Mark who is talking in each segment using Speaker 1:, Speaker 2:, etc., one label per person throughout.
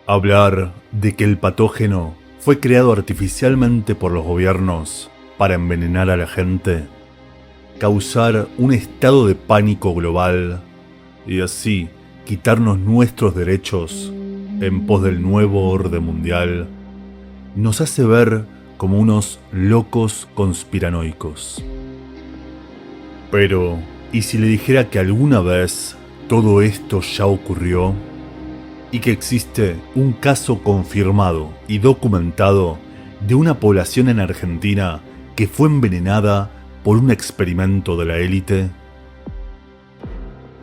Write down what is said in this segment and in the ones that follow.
Speaker 1: Hablar de que el patógeno fue creado artificialmente por los gobiernos para envenenar a la gente, causar un estado de pánico global y así quitarnos nuestros derechos en pos del nuevo orden mundial, nos hace ver como unos locos conspiranoicos. Pero, ¿y si le dijera que alguna vez todo esto ya ocurrió? Y que existe un caso confirmado y documentado de una población en Argentina que fue envenenada por un experimento de la élite.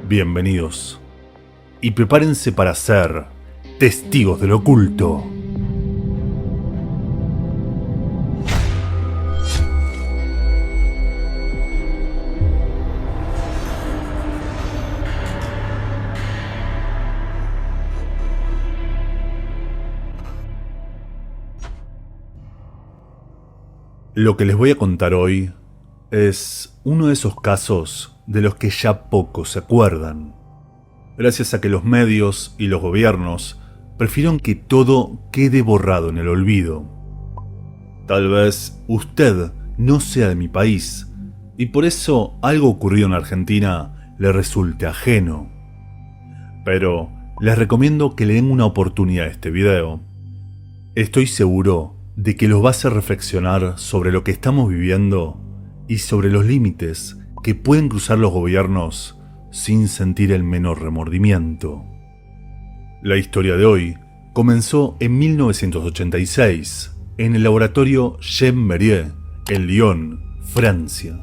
Speaker 1: Bienvenidos y prepárense para ser testigos del oculto. Lo que les voy a contar hoy es uno de esos casos de los que ya pocos se acuerdan, gracias a que los medios y los gobiernos prefirieron que todo quede borrado en el olvido. Tal vez usted no sea de mi país y por eso algo ocurrido en Argentina le resulte ajeno. Pero les recomiendo que le den una oportunidad a este video. Estoy seguro de que los va a hacer reflexionar sobre lo que estamos viviendo y sobre los límites que pueden cruzar los gobiernos sin sentir el menor remordimiento. La historia de hoy comenzó en 1986 en el laboratorio Jean Mérieux en Lyon, Francia.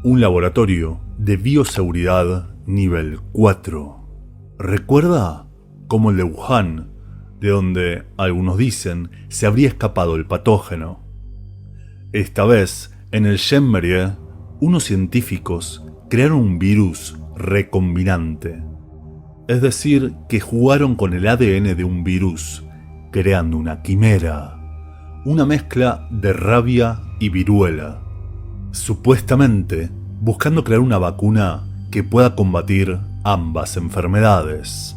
Speaker 1: Un laboratorio de bioseguridad nivel 4. ¿Recuerda? Como el de Wuhan, de donde, algunos dicen, se habría escapado el patógeno. Esta vez, en el Jean Mérieux, unos científicos crearon un virus recombinante. Es decir, que jugaron con el ADN de un virus, creando una quimera, una mezcla de rabia y viruela, supuestamente buscando crear una vacuna que pueda combatir ambas enfermedades.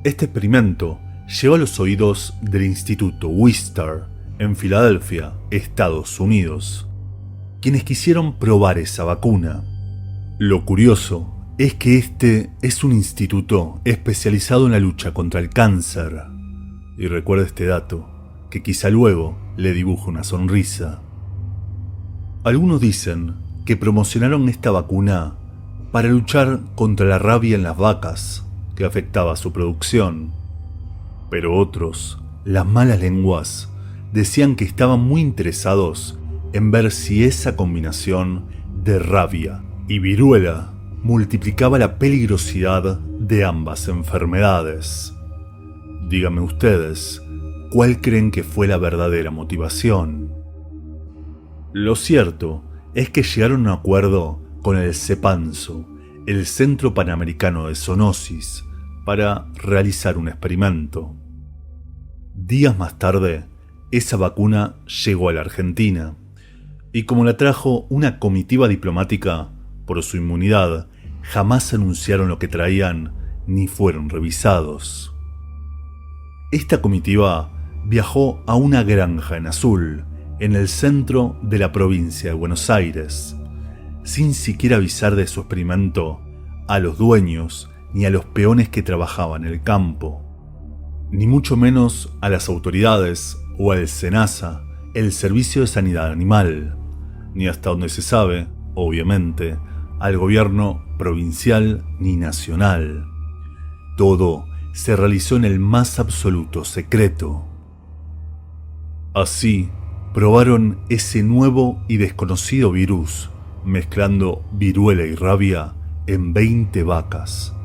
Speaker 1: Este experimento llegó a los oídos del Instituto Wistar en Filadelfia, Estados Unidos, quienes quisieron probar esa vacuna. Lo curioso es que este es un instituto especializado en la lucha contra el cáncer. Y recuerda este dato, que quizá luego le dibuje una sonrisa. Algunos dicen que promocionaron esta vacuna para luchar contra la rabia en las vacas, que afectaba su producción. Pero otros, las malas lenguas, decían que estaban muy interesados en ver si esa combinación de rabia y viruela multiplicaba la peligrosidad de ambas enfermedades. Díganme ustedes, ¿cuál creen que fue la verdadera motivación? Lo cierto es que llegaron a un acuerdo con el CEPANZO, el Centro Panamericano de Zoonosis, para realizar un experimento. Días más tarde, esa vacuna llegó a la Argentina, y como la trajo una comitiva diplomática, por su inmunidad, jamás anunciaron lo que traían ni fueron revisados. Esta comitiva viajó a una granja en Azul, en el centro de la provincia de Buenos Aires, sin siquiera avisar de su experimento a los dueños ni a los peones que trabajaban en el campo, ni mucho menos a las autoridades o al SENASA, el Servicio de Sanidad Animal, ni hasta donde se sabe, obviamente, al gobierno provincial ni nacional. Todo se realizó en el más absoluto secreto. Así, probaron ese nuevo y desconocido virus, mezclando viruela y rabia en 20 vacas,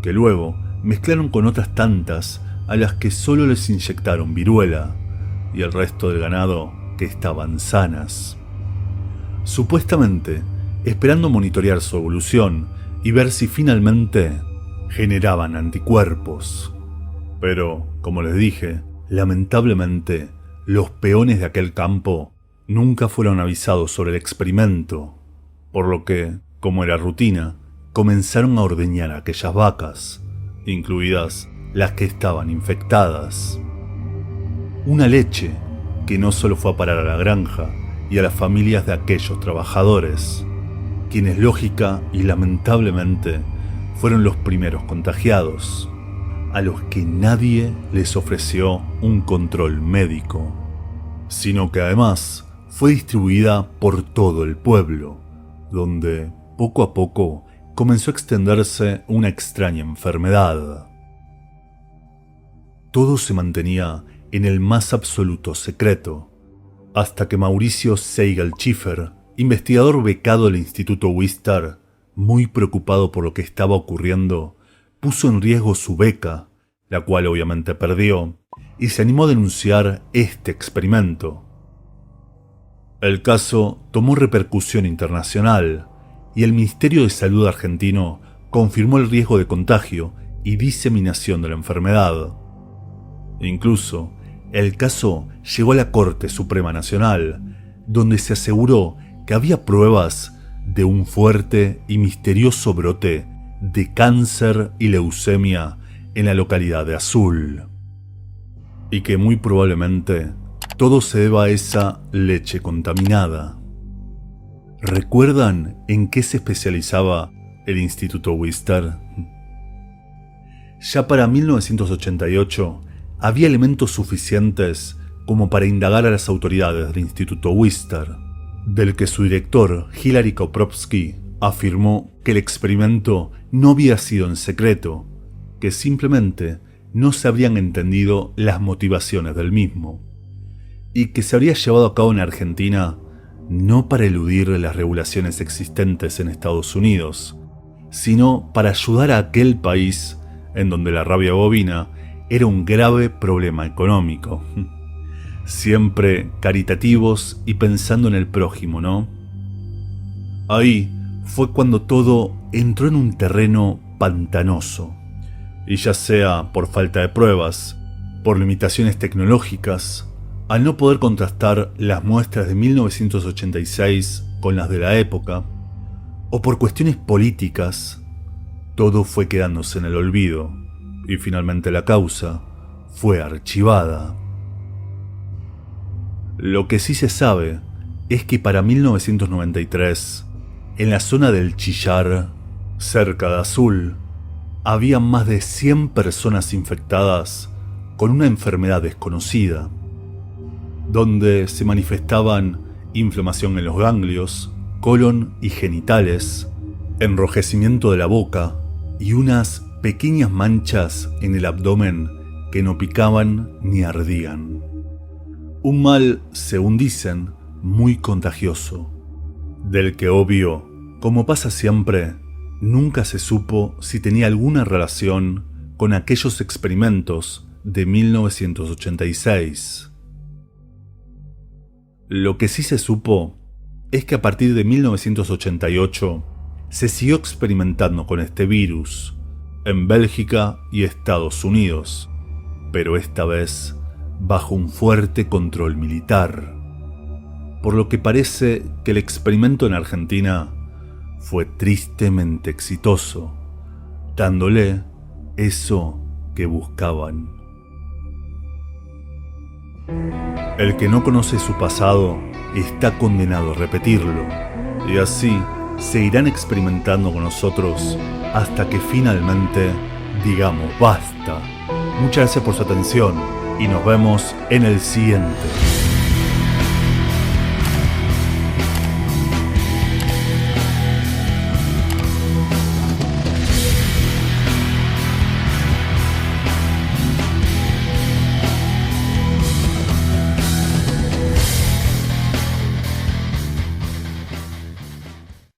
Speaker 1: que luego mezclaron con otras tantas a las que solo les inyectaron viruela y el resto del ganado que estaban sanas. Supuestamente, esperando monitorear su evolución y ver si finalmente generaban anticuerpos. Pero, como les dije, lamentablemente, los peones de aquel campo nunca fueron avisados sobre el experimento, por lo que, como era rutina, comenzaron a ordeñar a aquellas vacas, incluidas las que estaban infectadas. Una leche que no solo fue a parar a la granja y a las familias de aquellos trabajadores, quienes lógica y lamentablemente fueron los primeros contagiados, a los que nadie les ofreció un control médico, sino que además fue distribuida por todo el pueblo, donde poco a poco comenzó a extenderse una extraña enfermedad. Todo se mantenía en el más absoluto secreto, hasta que Mauricio Seigel-Schiffer, investigador becado del Instituto Wistar, muy preocupado por lo que estaba ocurriendo, puso en riesgo su beca, la cual obviamente perdió, y se animó a denunciar este experimento. El caso tomó repercusión internacional, y el Ministerio de Salud argentino confirmó el riesgo de contagio y diseminación de la enfermedad. Incluso, el caso llegó a la Corte Suprema Nacional, donde se aseguró que había pruebas de un fuerte y misterioso brote de cáncer y leucemia en la localidad de Azul, y que muy probablemente todo se deba a esa leche contaminada. ¿Recuerdan en qué se especializaba el Instituto Wistar? Ya para 1988 había elementos suficientes como para indagar a las autoridades del Instituto Wistar, del que su director, Hilary Koprowski, afirmó que el experimento no había sido en secreto, que simplemente no se habrían entendido las motivaciones del mismo, y que se habría llevado a cabo en Argentina no para eludir las regulaciones existentes en Estados Unidos, sino para ayudar a aquel país en donde la rabia bovina era un grave problema económico. Siempre caritativos y pensando en el prójimo, ¿no? Ahí fue cuando todo entró en un terreno pantanoso, y ya sea por falta de pruebas, por limitaciones tecnológicas, al no poder contrastar las muestras de 1986 con las de la época, o por cuestiones políticas, todo fue quedándose en el olvido, y finalmente la causa fue archivada. Lo que sí se sabe es que para 1993, en la zona del Chillar, cerca de Azul, había más de 100 personas infectadas con una enfermedad desconocida, donde se manifestaban inflamación en los ganglios, colon y genitales, enrojecimiento de la boca y unas pequeñas manchas en el abdomen que no picaban ni ardían. Un mal, según dicen, muy contagioso, del que obvio, como pasa siempre, nunca se supo si tenía alguna relación con aquellos experimentos de 1986. Lo que sí se supo es que a partir de 1988 se siguió experimentando con este virus en Bélgica y Estados Unidos, pero esta vez bajo un fuerte control militar, por lo que parece que el experimento en Argentina fue tristemente exitoso, dándole eso que buscaban. El que no conoce su pasado está condenado a repetirlo, y así seguirán experimentando con nosotros hasta que finalmente digamos basta. Muchas gracias por su atención y nos vemos en el siguiente.